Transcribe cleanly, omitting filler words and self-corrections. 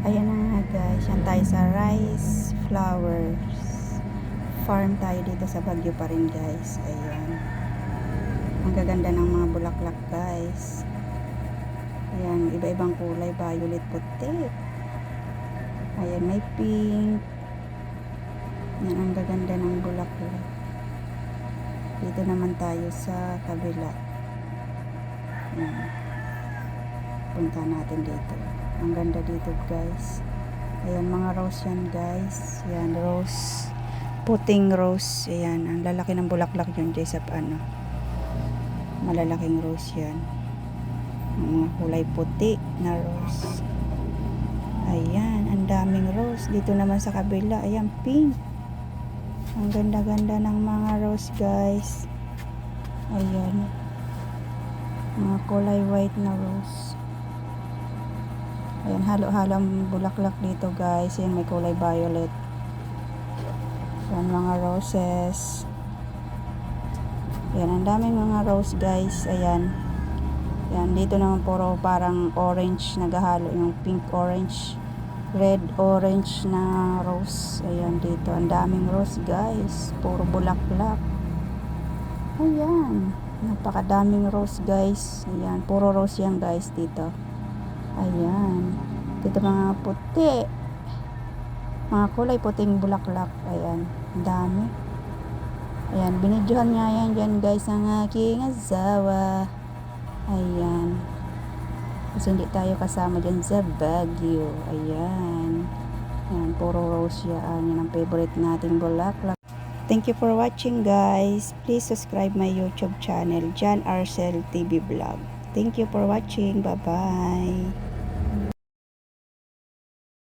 Ayan na nga guys, yan tayo sa rice flowers farm tayo dito sa Baguio pa rin guys. Ayan, ang gaganda ng mga bulaklak guys. Ayan, iba-ibang kulay, violet, puti. Ayan, may pink. Yan, ang gaganda ng bulaklak. Dito naman tayo sa kabila. Ayan, punta natin dito. Ang ganda dito guys. Ayan, mga rose yan guys. Ayan, rose, puting rose. Ayan, ang lalaki ng bulaklak yun guys. Ano, malalaking rose yan. Mga kulay puti na rose. Ayan, ang daming rose. Dito naman sa kabila, ayan, pink. Ang ganda-ganda ng mga rose guys. Ayan, mga kulay white na rose. Ayan, halo-halo ang bulaklak dito guys. Ayan, may kulay violet. Ayan, mga roses. Ayan, ang daming mga rose guys. Ayan. Ayan, dito naman puro parang orange, naghahalo yung pink orange, red orange na rose. Ayan, dito ang daming rose guys, puro bulaklak. Ayan, napakadaming rose guys. Ayan, puro rose yan guys dito. Ayan, dito mga puti, mga kulay puting bulaklak. Ayan, ang dami. Ayan, binidyohan nga yan dyan guys ang aking asawa. Ayan, kasi hindi tayo kasama dyan sa Baguio. Ayan, ayan, puro rose yan. Yan ang favorite nating bulaklak. Thank you for watching guys. Please subscribe my YouTube channel, Jan Arcel TV Vlog. Thank you for watching. Bye bye.